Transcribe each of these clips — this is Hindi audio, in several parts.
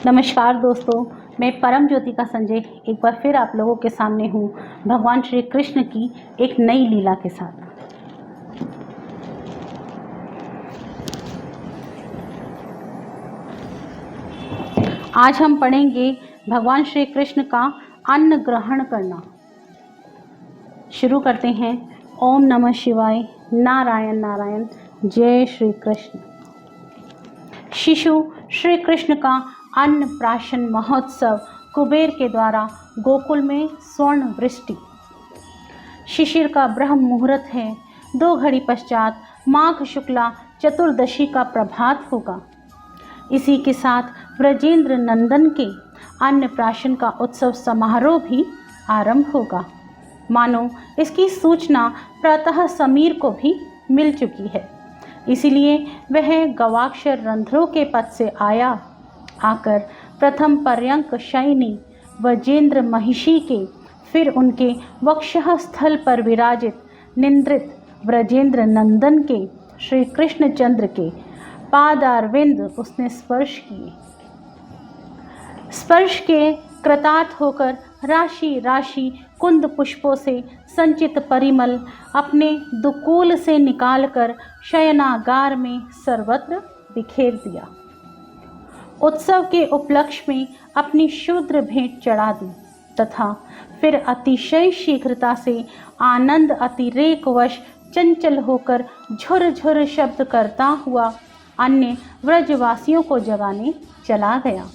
नमस्कार दोस्तों, मैं परम ज्योति का संजय एक बार फिर आप लोगों के सामने हूँ भगवान श्री कृष्ण की एक नई लीला के साथ। आज हम पढ़ेंगे भगवान श्री कृष्ण का अन्न ग्रहण करना। शुरू करते हैं। ओम नमः शिवाय, नारायण नारायण, जय श्री कृष्ण। शिशु श्री कृष्ण का अन्न प्राशन महोत्सव कुबेर के द्वारा गोकुल में स्वर्ण वृष्टि। शिशिर का ब्रह्म मुहूर्त है। 2 घड़ी पश्चात माघ शुक्ला चतुर्दशी का प्रभात होगा। इसी के साथ ब्रजेंद्र नंदन के अन्न प्राशन का उत्सव समारोह भी आरंभ होगा। मानो इसकी सूचना प्रातः समीर को भी मिल चुकी है, इसीलिए वह गवाक्षर रंध्रों के पथ से आकर प्रथम पर्यंक शयनी वजेंद्र महिषी के, फिर उनके वक्षः स्थल पर विराजित निंद्रित ब्रजेंद्र नंदन के श्री कृष्णचंद्र के पादारविंद उसने स्पर्श किए। स्पर्श के कृतार्थ होकर राशि राशि कुंद पुष्पों से संचित परिमल अपने दुकूल से निकालकर शयनागार में सर्वत्र बिखेर दिया। उत्सव के उपलक्ष्य में अपनी शूद्र भेंट चढ़ा दी तथा फिर अतिशय शीघ्रता से आनंद अतिरेकवश चंचल होकर झुर-झुर शब्द करता हुआ अन्य व्रजवासियों को जगाने चला गया।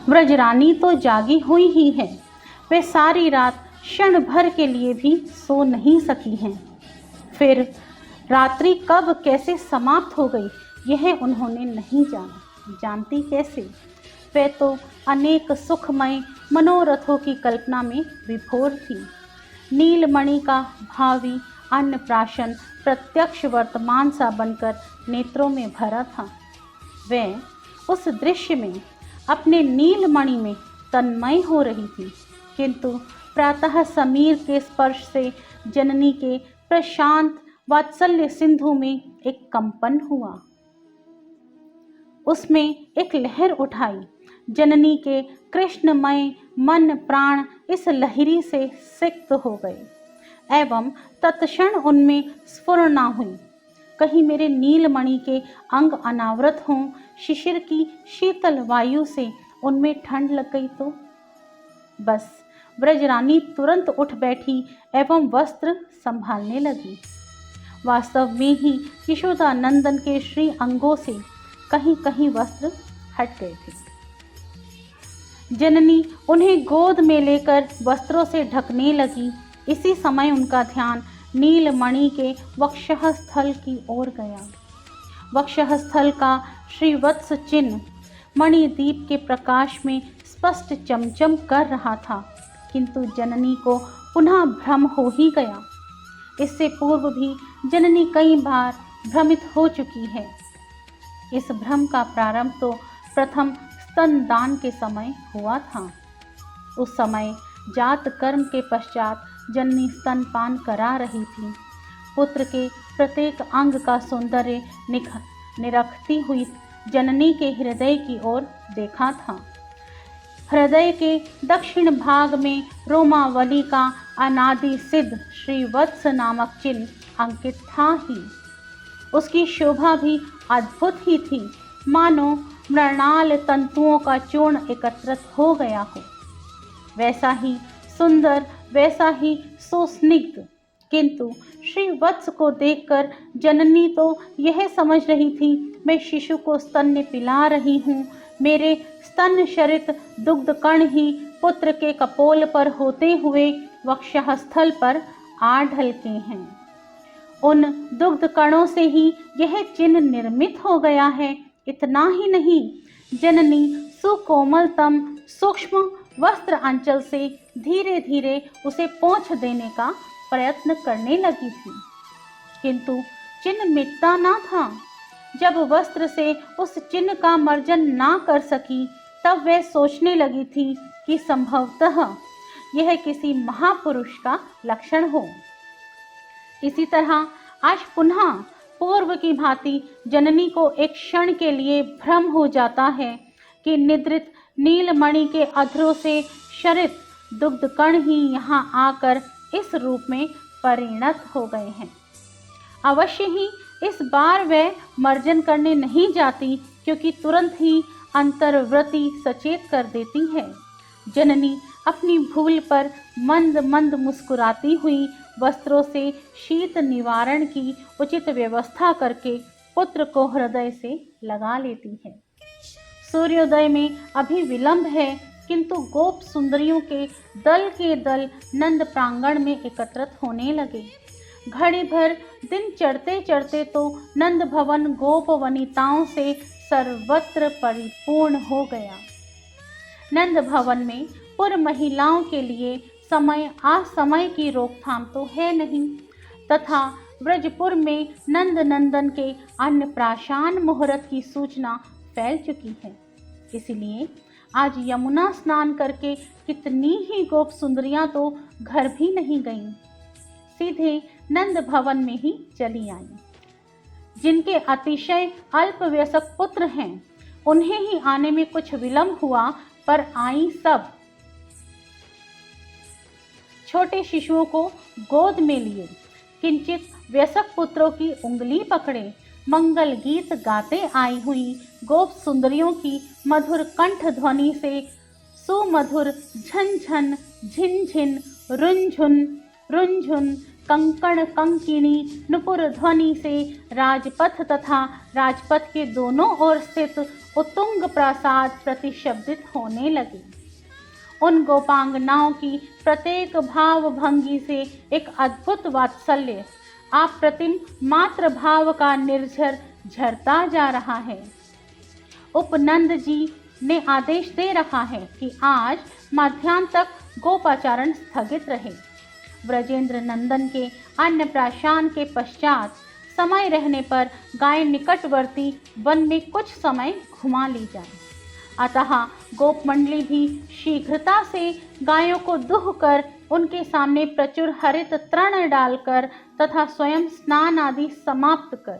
व्रजरानी तो जागी हुई ही है, वे सारी रात क्षण भर के लिए भी सो नहीं सकी हैं। फिर रात्रि कब कैसे समाप्त हो गई यह उन्होंने नहीं जाना। जानती कैसे? वे तो अनेक सुखमय मनोरथों की कल्पना में विभोर थी। नीलमणि का भावी अन्नप्राशन प्रत्यक्ष वर्तमान सा बनकर नेत्रों में भरा था। वे उस दृश्य में अपने नीलमणि में तन्मय हो रही थी, किंतु प्रातः समीर के स्पर्श से जननी के प्रशांत वात्सल्य सिंधु में एक कंपन हुआ। उसमें एक लहर उठाई। जननी के कृष्णमय मन प्राण इस लहरी से सिक्त हो गए एवं तत्क्षण उनमें स्फुरना हुई। कहीं मेरे नीलमणि के अंग अनावृत हों, शिशिर की शीतल वायु से उनमें ठंड लग गई तो? बस ब्रजरानी तुरंत उठ बैठी एवं वस्त्र संभालने लगी। वास्तव में ही यशोदा नंदन के श्री अंगों से कहीं कहीं वस्त्र हट गए थे। जननी उन्हें गोद में लेकर वस्त्रों से ढकने लगी। इसी समय उनका ध्यान नीलमणि के वक्षः स्थल की ओर गया। वक्षः स्थल का श्रीवत्स चिन्ह मणिदीप के प्रकाश में स्पष्ट चमचम कर रहा था, किंतु जननी को पुनः भ्रम हो ही गया। इससे पूर्व भी जननी कई बार भ्रमित हो चुकी है। इस भ्रम का प्रारंभ तो प्रथम स्तनदान के समय हुआ था। उस समय जात कर्म के पश्चात जननी स्तनपान करा रही थी। पुत्र के प्रत्येक अंग का सौंदर्य निरखती हुई जननी के हृदय की ओर देखा था। हृदय के दक्षिण भाग में रोमावली का अनादि सिद्ध श्रीवत्स नामक चिन्ह अंकित था ही। उसकी शोभा भी अद्भुत ही थी, मानो मृणाल तंतुओं का चूर्ण एकत्रित हो गया हो। वैसा ही सुंदर, वैसा ही सुस्निग्ध। किंतु श्रीवत्स को देखकर जननी तो यह समझ रही थी मैं शिशु को स्तन में पिला रही हूँ। मेरे स्तन शरित दुग्ध कण ही पुत्र के कपोल पर होते हुए वक्षः स्थल पर आ ढलके हैं। उन दुग्ध कणों से ही यह चिन्ह निर्मित हो गया है। इतना ही नहीं, जननी सुकोमलतम सूक्ष्म वस्त्र अंचल से धीरे धीरे उसे पोंछ देने का प्रयत्न करने लगी थी, किंतु चिन्ह मिटता ना था। जब वस्त्र से उस चिन्ह का मर्जन ना कर सकी, तब वह सोचने लगी थी कि संभवतः यह किसी महापुरुष का लक्षण हो। इसी तरह आज पुनः पूर्व की भांति जननी को एक क्षण के लिए भ्रम हो जाता है कि निद्रित नीलमणि के अधरों से शरित दुग्ध कण ही यहाँ आकर इस रूप में परिणत हो गए हैं। अवश्य ही इस बार वह मर्जन करने नहीं जाती, क्योंकि तुरंत ही अंतर्वृत्ति सचेत कर देती है। जननी अपनी भूल पर मंद मंद मुस्कुराती हुई वस्त्रों से शीत निवारण की उचित व्यवस्था करके पुत्र को हृदय से लगा लेती है। सूर्योदय में अभी विलंब है, किंतु गोप सुंदरियों के दल नंद प्रांगण में एकत्रित होने लगे। घड़ी भर दिन चढ़ते चढ़ते तो नंद भवन गोप वनिताओं से सर्वत्र परिपूर्ण हो गया। नंद भवन में पुर महिलाओं के लिए समय असमय की रोकथाम तो है नहीं, तथा ब्रजपुर में नंद नंदन के अन्नप्राशन मुहूर्त की सूचना फैल चुकी है। इसलिए आज यमुना स्नान करके कितनी ही गोप सुंदरियां तो घर भी नहीं गईं, सीधे नंद भवन में ही चली आईं। जिनके अतिशय अल्पवयस्क पुत्र हैं, उन्हें ही आने में कुछ विलंब हुआ, पर आई सब। छोटे शिशुओं को गोद में लिए, किंचित वयस्क पुत्रों की उंगली पकड़े, मंगल गीत गाते आई हुई गोप सुंदरियों की मधुर कंठ ध्वनि से सुमधुर झन झन झिन झिन रुंझुन रुंझुन कंकण कंकिणी नुपुर ध्वनि से राजपथ तथा राजपथ के दोनों ओर स्थित उत्तुंग प्रासाद प्रतिशब्दित होने लगे। उन गोपांगनाओं की प्रत्येक भाव भंगी से एक अद्भुत वात्सल्य, अप्रतिम मात्र भाव का निर्झर झरता जा रहा है। उपनंद जी ने आदेश दे रखा है कि आज मध्याह्न तक गोपाचारण स्थगित रहे। ब्रजेंद्र नंदन के अन्नप्राशन के पश्चात समय रहने पर गाय निकटवर्ती वन में कुछ समय घुमा ली जाए। अतः गोप मंडली भी शीघ्रता से गायों को दुह कर उनके सामने प्रचुर हरित तृण डालकर तथा स्वयं स्नान आदि समाप्त कर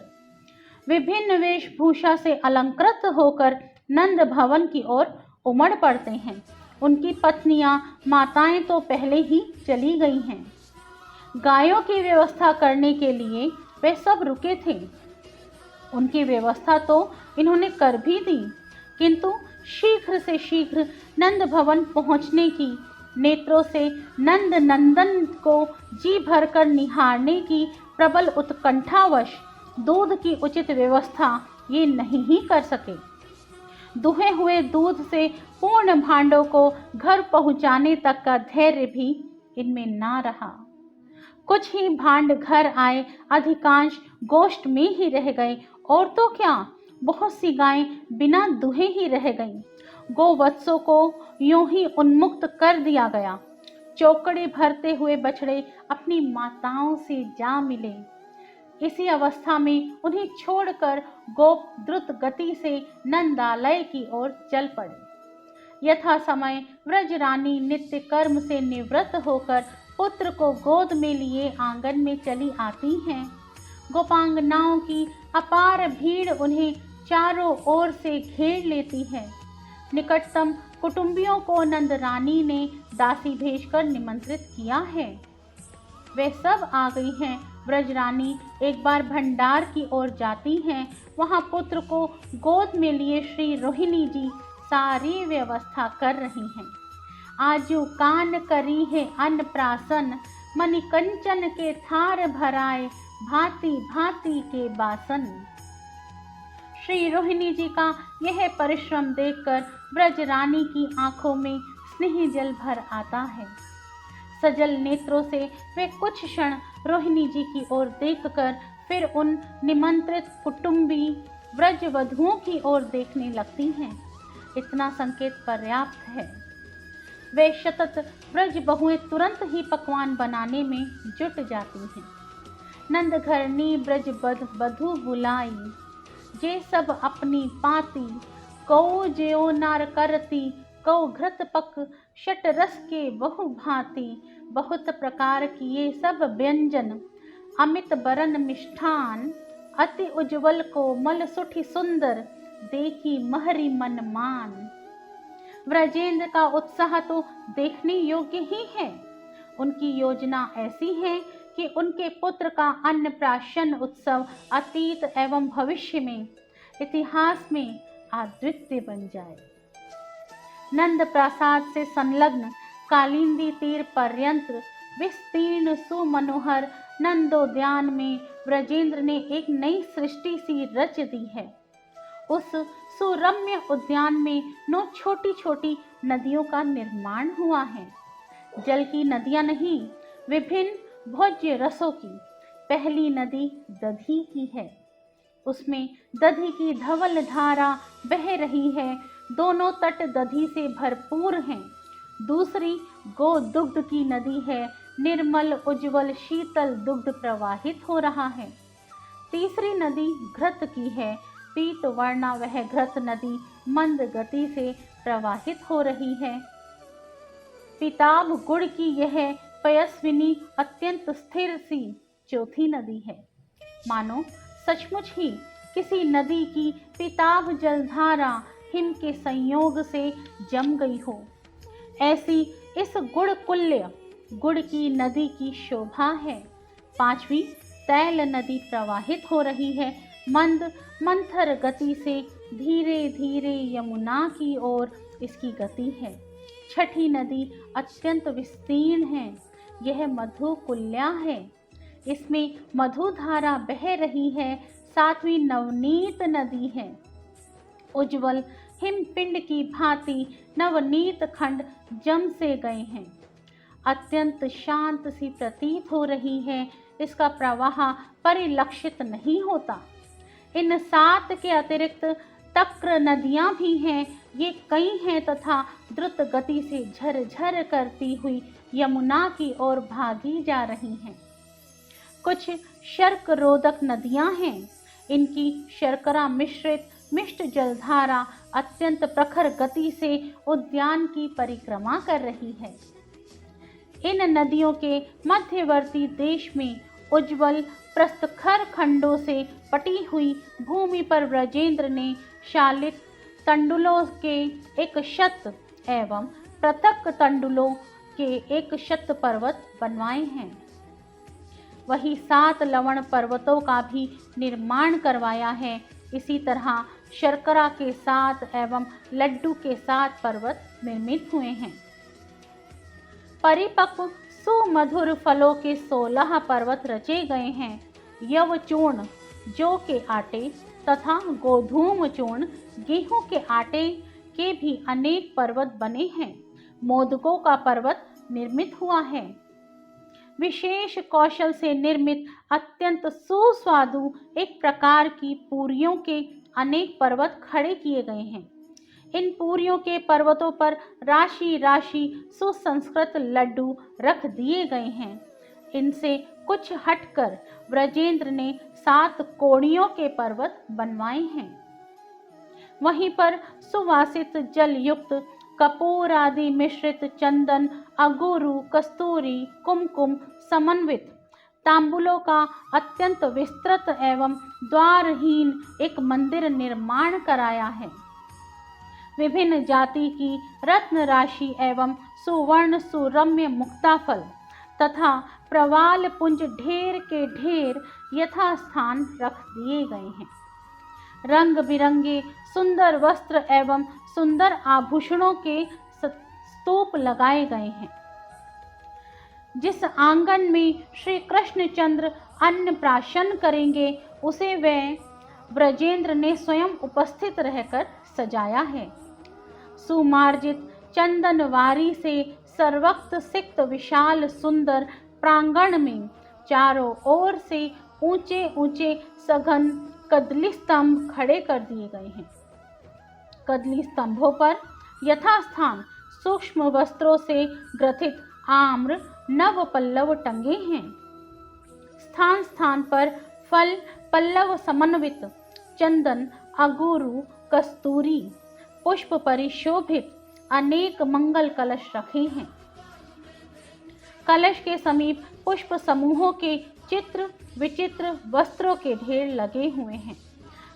विभिन्न वेशभूषा से अलंकृत होकर नंद भवन की ओर उमड़ पड़ते हैं। उनकी पत्नियां माताएं तो पहले ही चली गई हैं। गायों की व्यवस्था करने के लिए वे सब रुके थे। उनकी व्यवस्था तो इन्होंने कर भी दी, किंतु शीघ्र से शीघ्र नंद भवन पहुंचने की, नेत्रों से नंद नंदन को जी भरकर निहारने की प्रबल उत्कंठावश दूध की उचित व्यवस्था ये नहीं ही कर सके। दुहे हुए दूध से पूर्ण भांडों को घर पहुंचाने तक का धैर्य भी इनमें ना रहा। कुछ ही भांड घर आए, अधिकांश गोष्ठ में ही रह गए, और तो क्या बहुत सी गायें बिना दुहे ही रह गईं। गोवत्सों को यूं ही उन्मुक्त कर दिया गया। चौकड़े भरते हुए बछड़े अपनी माताओं से जा मिले। इसी अवस्था में उन्हें छोड़कर गोप द्रुत गति से नंदालय की ओर चल पड़े। यथा समय व्रज रानी नित्य कर्म से निवृत्त होकर पुत्र को गोद में लिए आंगन में चली आती हैं। गोपांगनाओं की अपार भीड़ उन्हें चारों ओर से घेर लेती है। निकटतम कुटुंबियों को नंद रानी ने दासी भेजकर निमंत्रित किया है। वे सब आ गई हैं। ब्रजरानी एक बार भंडार की ओर जाती हैं। वहां पुत्र को गोद में लिए श्री रोहिणी जी सारी व्यवस्था कर रही हैं। आजू कान करी है अन्नप्राशन, मणिकंचन के थार भराए, भांति भांति के बासन। श्री रोहिणी जी का यह परिश्रम देखकर ब्रजरानी की आंखों में स्नेह जल भर आता है। सजल नेत्रों से वे कुछ क्षण रोहिणी जी की ओर देखकर फिर उन निमंत्रित कुटुंबी व्रजवधुओं की ओर देखने लगती हैं। इतना संकेत पर्याप्त है। वे शतत व्रज बहुएं तुरंत ही पकवान बनाने में जुट जाती हैं। नंद घरनी ब्रज बधु बुलाई, जे सब अपनी पाती, कौ ज्यो नार करती, कौ घृत पक शट रस के बहु भांति, बहुत प्रकार किए सब व्यंजन, अमित बरन मिष्ठान, अति उज्ज्वल कोमल सुठि सुंदर, देखी महरी मन मान। व्रजेंद्र का उत्साह तो देखने योग्य ही है। उनकी योजना ऐसी है कि उनके पुत्र का अन्नप्राशन उत्सव अतीत एवं भविष्य में इतिहास में अद्वितीय बन जाए। नंद प्रासाद से संलग्न कालिंदी तीर पर्यंत विस्तीर्ण सुमनोहर नंदोद्यान में व्रजेंद्र ने एक नई सृष्टि सी रच दी है। उस सुरम्य उद्यान में 9 छोटी छोटी नदियों का निर्माण हुआ है। जल की नदियां नहीं, विभिन्न भोज्य रसों की। पहली नदी दधी की है, उसमें दधी की धवल धारा बह रही है, दोनों तट दधी से भरपूर हैं। दूसरी गोदुग्ध की नदी है, निर्मल उज्जवल शीतल दुग्ध प्रवाहित हो रहा है। तीसरी नदी घृत की है, पीत वर्णा वह घृत नदी मंद गति से प्रवाहित हो रही है। पिताब गुड़ की यह पयस्विनी अत्यंत स्थिर सी चौथी नदी है। मानो सचमुच ही किसी नदी की पिताब जलधारा हिम के संयोग से जम गई हो। ऐसी इस गुड़ कुल्य गुड़ की नदी की शोभा है। पांचवी तैल नदी प्रवाहित हो रही है, मंद मंथर गति से धीरे धीरे यमुना की ओर इसकी गति है। छठी नदी अत्यंत विस्तीर्ण है, यह मधुकुल्या है, इसमें मधुधारा बह रही है। सातवीं नवनीत नदी है, उज्जवल हिमपिंड की भांति नवनीत खंड जम से गए हैं, अत्यंत शांत सी प्रतीत हो रही है, इसका प्रवाह परिलक्षित नहीं होता। इन 7 के अतिरिक्त तक्र नदियां भी हैं, ये कई हैं तथा द्रुत गति से झरझर करती हुई यमुना की ओर भागी जा रही हैं। कुछ शर्क रोधक नदियां हैं, इनकी शर्करा मिश्रित मिष्ट जलधारा अत्यंत प्रखर गति से उद्यान की परिक्रमा कर रही है। इन नदियों के मध्यवर्ती देश में उज्जवल प्रस्थखर खंडों से पटी हुई भूमि पर व्रजेंद्र ने शालित तंडुलों के 100 एवं पृथक तंडुलों के 100 पर्वत बनवाए हैं। वही 7 लवण पर्वतों का भी निर्माण करवाया है। इसी तरह शर्करा के 7 एवं लड्डू के 7 पर्वत निर्मित हुए हैं। परिपक्व सुमधुर फलों के 16 पर्वत रचे गए हैं। यवचूर्ण जौ के आटे तथा गोधूम चूर्ण गेहूं के आटे के भी अनेक पर्वत बने हैं। मोदकों का पर्वत निर्मित हुआ है। विशेष कौशल से निर्मित अत्यंत सुस्वादु एक प्रकार की पूरियों के अनेक पर्वत खड़े किए गए हैं। इन पूरियों के पर्वतों पर राशि राशि सुसंस्कृत लड्डू रख दिए गए हैं। इनसे कुछ हटकर व्रजेंद्र ने 7 कोड़ियों के पर्वत बनवाए हैं। वहीं पर सुवासित जल युक्त कपूर आदि मिश्रित चंदन, अगुरु, कस्तूरी, कुमकुम समन्वित तांबुलों का अत्यंत विस्तृत एवं द्वारहीन एक मंदिर निर्माण कराया है। विभिन्न जाति की रत्न राशि एवं सुवर्ण सुरम्य मुक्ताफल तथा प्रवाल पुंज ढेर के ढेर यथास्थान रख दिए गए हैं। रंग बिरंगे सुंदर वस्त्र एवं सुंदर आभूषणों के स्तूप लगाए गए हैं। जिस आंगन में श्री कृष्णचंद्र अन्न प्राशन करेंगे उसे वह व्रजेंद्र ने स्वयं उपस्थित रहकर सजाया है। सुमार्जित चंदनवारी से सर्वक्त सिक्त विशाल सुंदर प्रांगण में चारों ओर से ऊंचे ऊंचे सघन कदली स्तंभ खड़े कर दिए गए हैं। कदली स्तंभों पर यथास्थान सूक्ष्म वस्त्रों से ग्रथित आम्र नव पल्लव टंगे हैं। स्थान स्थान पर फल पल्लव समन्वित चंदन, अगुरु, कस्तूरी, पुष्प परिशोभित अनेक मंगल कलश रखे हैं। कलश के समीप पुष्प समूहों के चित्र विचित्र वस्त्रों के ढेर लगे हुए हैं।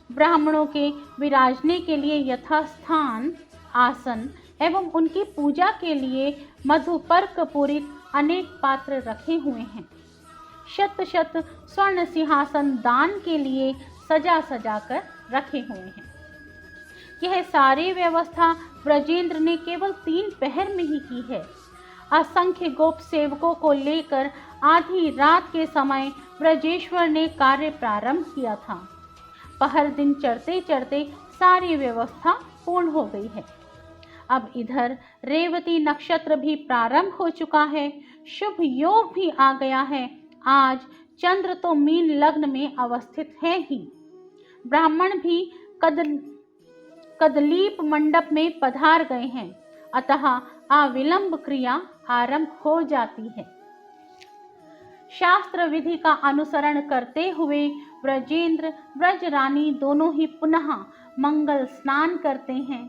ब्राह्मणों के विराजने के लिए यथास्थान आसन एवं उनकी पूजा के लिए मधुपर्क पूरित अनेक पात्र रखे हुए हैं। शत शत स्वर्ण सिंहासन दान के लिए सजा सजा कर रखे हुए हैं। यह सारी व्यवस्था ब्रजेंद्र ने केवल 3 पहर में ही की है। असंख्य गोप सेवकों को लेकर आधी रात के समय ब्रजेश्वर ने कार्य प्रारंभ किया था। पहर दिन चढ़ते चढ़ते सारी व्यवस्था पूर्ण हो गई है। अब इधर रेवती नक्षत्र भी प्रारंभ हो चुका है, शुभ योग भी आ गया है। आज चंद्र तो मीन लग्न में अवस्थित है ही। ब्राह्मण भी कदलीप मंडप में पधार गए हैं, अतः अविलंब क्रिया आरंभ हो जाती है। शास्त्र विधि का अनुसरण करते हुए ब्रजेंद्र ब्रज रानी दोनों ही पुनः मंगल स्नान करते हैं।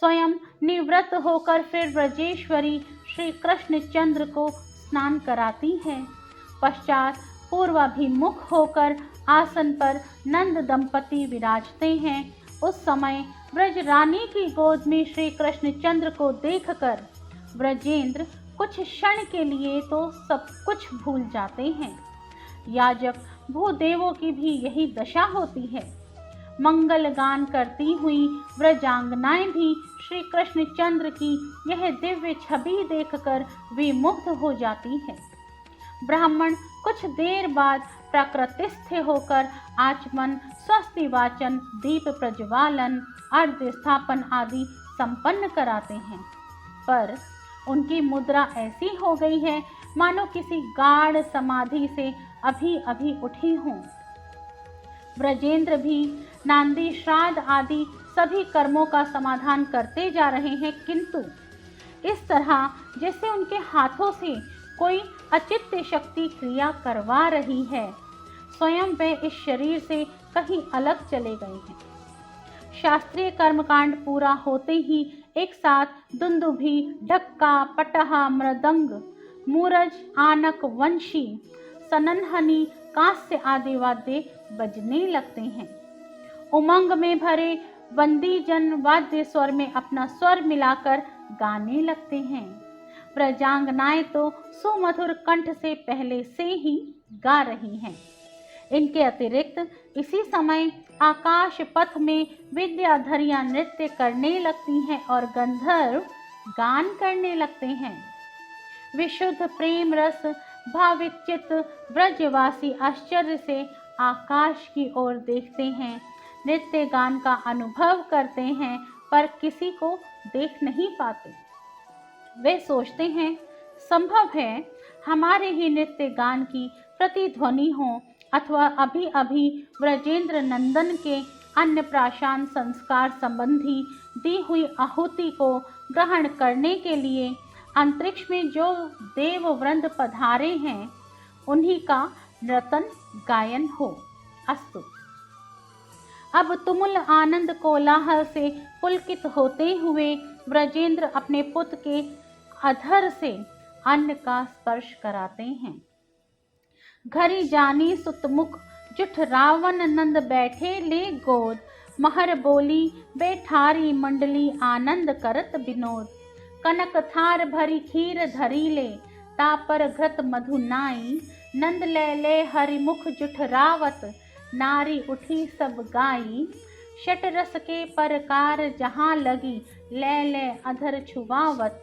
स्वयं निवृत्त होकर फिर ब्रजेश्वरी श्री कृष्ण चंद्र को स्नान कराती हैं। पश्चात पूर्वाभिमुख होकर आसन पर नंद दंपति विराजते हैं। उस समय ब्रज रानी की गोद में श्री कृष्ण चंद्र को देखकर ब्रजेंद्र कुछ क्षण के लिए तो सब कुछ भूल जाते हैं। याजक भूदेवों की भी यही दशा होती है। मंगल गान करती हुई ब्रजांगनाएं भी श्री कृष्ण चंद्र की यह दिव्य छवि देखकर विमुग्ध हो जाती है। ब्राह्मण कुछ देर बाद प्रकृतिस्थ होकर आचमन, स्वस्ति वाचन, दीप प्रज्वालन, अर्घ्य स्थापन आदि संपन्न कराते हैं, पर उनकी मुद्रा ऐसी हो गई है मानो किसी गाढ़ समाधि से अभी अभी उठी हों। ब्रजेंद्र भी नांदी श्राद्ध आदि सभी कर्मों का समाधान करते जा रहे हैं, किंतु इस तरह जैसे उनके हाथों से कोई अचित्य शक्ति क्रिया करवा रही है। स्वयं वे इस शरीर से कहीं अलग चले गए हैं। शास्त्रीय कर्मकांड पूरा होते ही एक साथ दुंदुभी, ढक्का, पटहा, मृदंग, मूरज, आनक, वंशी, सननहनी, कांस्य आदि वाद्य बजने लगते हैं। उमंग में भरे बंदीजन वाद्य स्वर में अपना स्वर मिलाकर गाने लगते हैं। प्रजांगनाएं तो सुमधुर कंठ से पहले से ही गा रही हैं। इनके अतिरिक्त इसी समय आकाश पथ में विद्याधरियां नृत्य करने लगती हैं और गंधर्व गान करने लगते हैं। विशुद्ध प्रेम रस भावित चित्त ब्रजवासी आश्चर्य से आकाश की ओर देखते हैं, नृत्य गान का अनुभव करते हैं, पर किसी को देख नहीं पाते। वे सोचते हैं संभव है हमारे ही नृत्य गान की प्रतिध्वनि हो, अथवा अभी अभी ब्रजेंद्र नंदन के अन्नप्राशन संस्कार संबंधी दी हुई आहुति को ग्रहण करने के लिए अंतरिक्ष में जो देव वृंद पधारे हैं उन्हीं का नर्तन गायन हो। अस्तु। अब तुमुल आनंद कोलाहल से पुलकित होते हुए ब्रजेंद्र अपने पुत्र के अधर से अन्न का स्पर्श कराते हैं। घरी जानी सुतमुख जुठ रावण नंद बैठे ले गोद, महर बोली बैठारी मंडली आनंद करत विनोद। कनक थार भरी खीर धरी ले, तापर घृत मधु नाई, नंद ले ले हरिमुख जुठ रावत, नारी उठी सब गाई। शट रस के परकार जहाँ लगी, ले ले अधर छुवावत।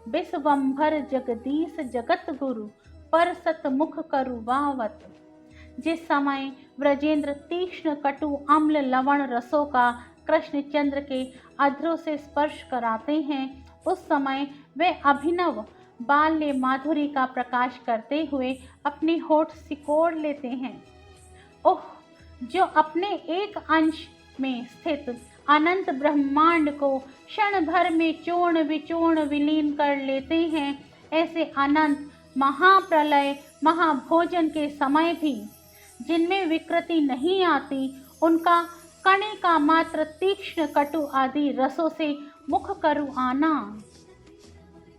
विश्वंभर जगदीश जगत गुरु, पर सतमुख करुवावत। जिस समय ब्रजेंद्र तीक्ष्ण कटु अम्ल लवण रसों का कृष्णचंद्र के अधरों से स्पर्श कराते हैं, उस समय वे अभिनव बाल्य माधुरी का प्रकाश करते हुए अपने होठ सिकोड़ लेते हैं। ओह, जो अपने एक अंश में स्थित अनंत ब्रह्मांड को क्षण भर में चूर्ण विचूर्ण विलीन कर लेते हैं, ऐसे अनंत महाप्रलय महाभोजन के समय भी जिनमें विकृति नहीं आती, उनका कणे का मात्र तीक्ष्ण कटु आदि रसों से मुख करु आना,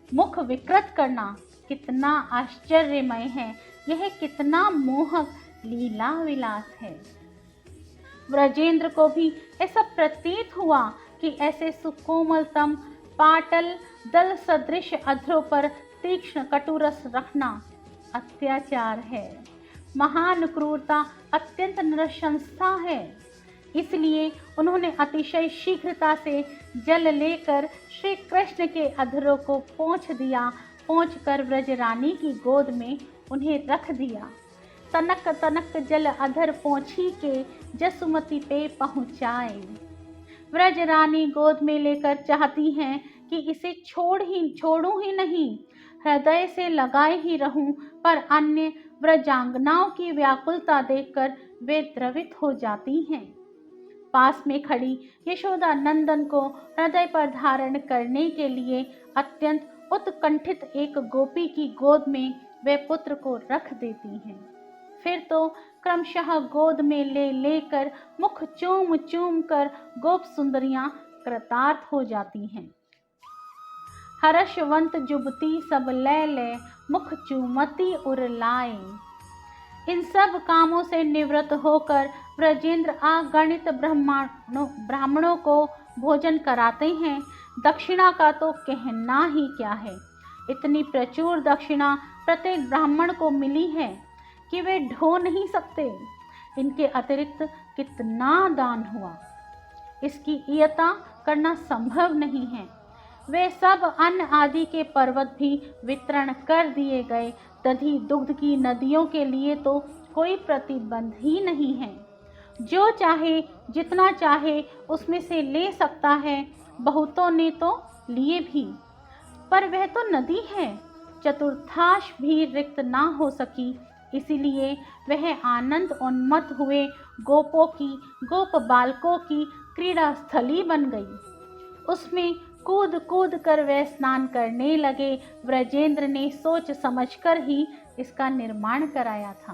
मुख विकृत करना कितना आश्चर्यमय है। यह कितना मोहक लीला विलास है। ब्रजेंद्र को भी ऐसा प्रतीत हुआ कि ऐसे सुकोमलतम पाटल दल सदृश अधरों पर तीक्ष्ण कटुरस रखना अत्याचार है, महान क्रूरता, अत्यंत नृशंसता है। इसलिए उन्होंने अतिशय शीघ्रता से जल लेकर श्री कृष्ण के अधरों को पोंछ दिया। पोंछकर ब्रजरानी की गोद में उन्हें रख दिया। तनक तनक जल अधर पोंछी के जसुमती पे पहुँचाए। ब्रजरानी गोद में लेकर चाहती हैं कि इसे छोड़ूं ही नहीं, हृदय से लगाए ही रहूं, पर अन्य ब्रजांगनाओं की व्याकुलता देखकर वे द्रवित हो जाती हैं। पास में खड़ी यशोदा नंदन को हृदय पर धारण करने के लिए अत्यंत उत्कंठित एक गोपी की गोद में वे पुत्र को रख देती हैं। फिर तो क्रमशः गोद में लेकर मुख चूम चूम कर गोप सुंदरियां कृतार्थ हो जाती हैं। हर्षवंत जुबती सब ले मुख चूमती उरलाए। इन सब कामों से निवृत्त होकर ब्रजेंद्र अगणित ब्राह्मणों को भोजन कराते हैं। दक्षिणा का तो कहना ही क्या है। इतनी प्रचुर दक्षिणा प्रत्येक ब्राह्मण को मिली है कि वे ढो नहीं सकते। इनके अतिरिक्त कितना दान हुआ, इसकी इयता करना संभव नहीं है। वे सब अन्न आदि के पर्वत भी वितरण कर दिए गए। दधि दुग्ध की नदियों के लिए तो कोई प्रतिबंध ही नहीं है। जो चाहे जितना चाहे उसमें से ले सकता है। बहुतों ने तो लिए भी, पर वह तो नदी है, चतुर्थांश भी रिक्त ना हो सकी। इसीलिए वह आनंद उन्मत्त हुए गोप बालकों की क्रीड़ा स्थली बन गई। उसमें कूद कूद कर वे स्नान करने लगे। ब्रजेंद्र ने सोच समझकर ही इसका निर्माण कराया था।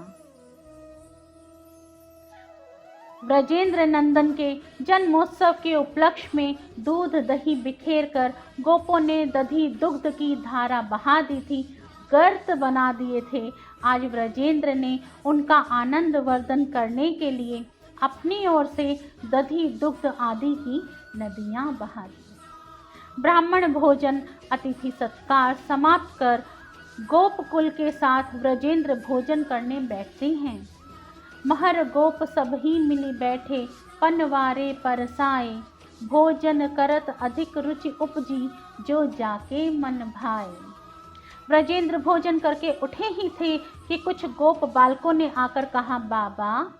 ब्रजेंद्र नंदन के जन्मोत्सव के उपलक्ष्य में दूध दही बिखेर कर गोपों ने दधि दुग्ध की धारा बहा दी थी, गर्त बना दिए थे। आज ब्रजेंद्र ने उनका आनंद वर्धन करने के लिए अपनी ओर से दधि दुग्ध आदि की नदियां बहा दी। ब्राह्मण भोजन अतिथि सत्कार समाप्त कर गोपकुल के साथ ब्रजेंद्र भोजन करने बैठते हैं। महर गोप सब ही मिली बैठे, पनवारे परसाए, भोजन करत अधिक रुचि उपजी, जो जाके मन भाए। ब्रजेंद्र भोजन करके उठे ही थे कि कुछ गोप बालकों ने आकर कहा, बाबा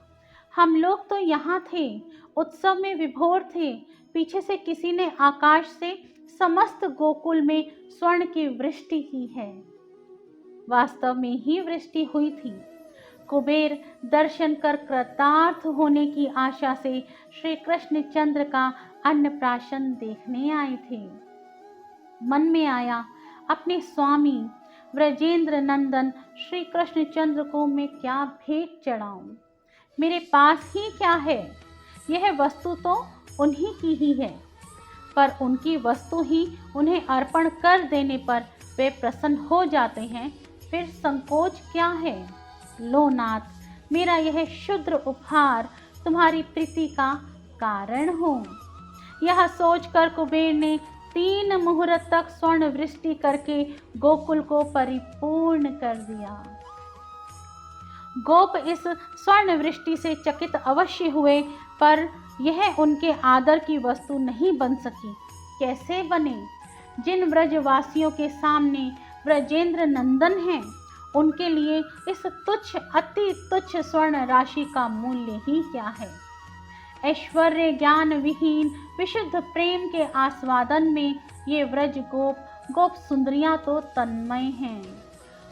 हम लोग तो यहाँ थे, उत्सव में विभोर थे। पीछे से किसी ने आकाश से समस्त गोकुल में स्वर्ण की वृष्टि की है। वास्तव में ही वृष्टि हुई थी। कुबेर दर्शन कर कृतार्थ होने की आशा से श्री कृष्ण चंद्र का अन्नप्राशन देखने आए थे। मन में आया, अपने स्वामी ब्रजेंद्र नंदन श्री कृष्ण चंद्र को मैं क्या भेंट चढ़ाऊं। मेरे पास ही क्या है, यह वस्तु तो उन्हीं की ही है, पर उनकी वस्तु ही उन्हें अर्पण कर देने पर वे प्रसन्न हो जाते हैं। फिर संकोच क्या है। लो नाथ, मेरा यह क्षुद्र उपहार तुम्हारी प्रीति का कारण हो। यह सोचकर कुबेर ने 3 मुहूर्त तक स्वर्ण वृष्टि करके गोकुल को परिपूर्ण कर दिया। गोप इस स्वर्ण वृष्टि से चकित अवश्य हुए, पर यह उनके आदर की वस्तु नहीं बन सकी। कैसे बने? जिन ब्रजवासियों के सामने ब्रजेंद्र नंदन हैं, उनके लिए इस तुच्छ अति तुच्छ स्वर्ण राशि का मूल्य ही क्या है। ऐश्वर्य ज्ञान विहीन विशुद्ध प्रेम के आस्वादन में ये व्रज गोप सुंदरियां तो तन्मय हैं।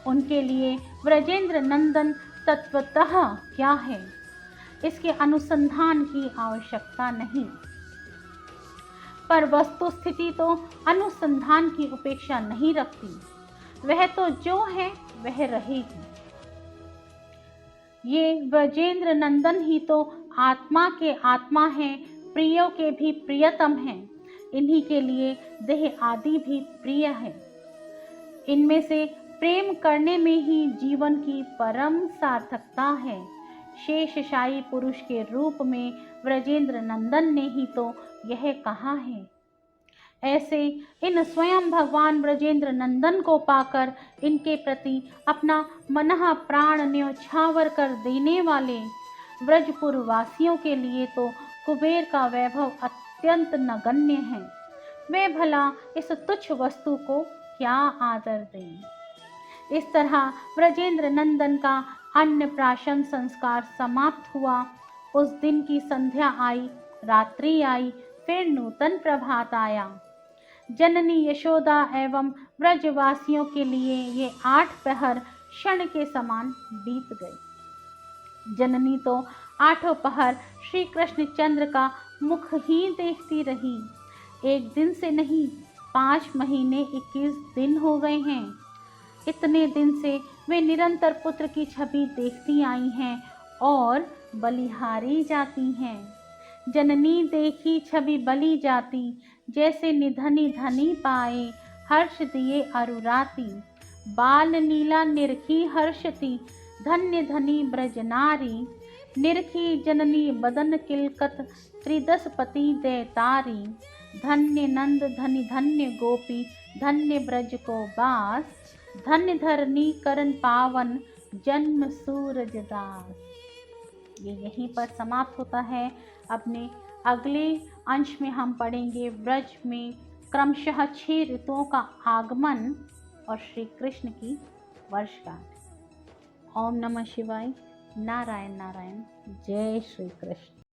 उनके लिए ब्रजेंद्र नंदन तत्वतः क्या है, इसके अनुसंधान की आवश्यकता नहीं। पर वस्तु स्थिति तो अनुसंधान की उपेक्षा नहीं रखती। वह तो जो है वह रहेगी। ये ब्रजेंद्र नंदन ही तो आत्मा के आत्मा हैं, प्रियों के भी प्रियतम हैं। इन्हीं के लिए देह आदि भी प्रिय है। इनमें से प्रेम करने में ही जीवन की परम सार्थकता है। शेषशायी पुरुष के रूप में ब्रजेंद्र नंदन ने ही तो यह कहा है। ऐसे इन स्वयं भगवान ब्रजेंद्र नंदन को पाकर इनके प्रति अपना मनः प्राण न्यौछावर कर देने वाले ब्रजपुर वासियों के लिए तो कुबेर का वैभव अत्यंत नगण्य है। वे भला इस तुच्छ वस्तु को क्या आदर दें। इस तरह ब्रजेंद्र नंदन का अन्नप्राशन संस्कार समाप्त हुआ। उस दिन की संध्या आई, रात्रि आई, फिर नूतन प्रभात आया। जननी यशोदा एवं ब्रजवासियों के लिए ये 8 पहर क्षण के समान बीत गए। जननी तो 8 पहर श्री कृष्ण चंद्र का मुख ही देखती रही। 1 दिन से नहीं, 5 महीने 21 दिन हो गए हैं। इतने दिन से वे निरंतर पुत्र की छवि देखती आई हैं और बलिहारी जाती हैं। जननी देखी छवि बलि जाती, जैसे निधनी धनी पाए, हर्ष दिए अरुराती। बाल नीला निरखी हर्षती, धन्य धनी ब्रज नारी। निरखी जननी बदन किलकत, त्रिदशपति दैतारी। धन्य नंद धनि धन्य गोपी, धन्य ब्रज को बास। धन्य धरनी करण पावन, जन्म सूरज दास। ये यहीं पर समाप्त होता है। अपने अगले अंश में हम पढ़ेंगे ब्रज में क्रमशः 6 ऋतुओं का आगमन और श्री कृष्ण की वर्षगांठ। ओम नमः शिवाय। नारायण नारायण। जय श्री कृष्ण।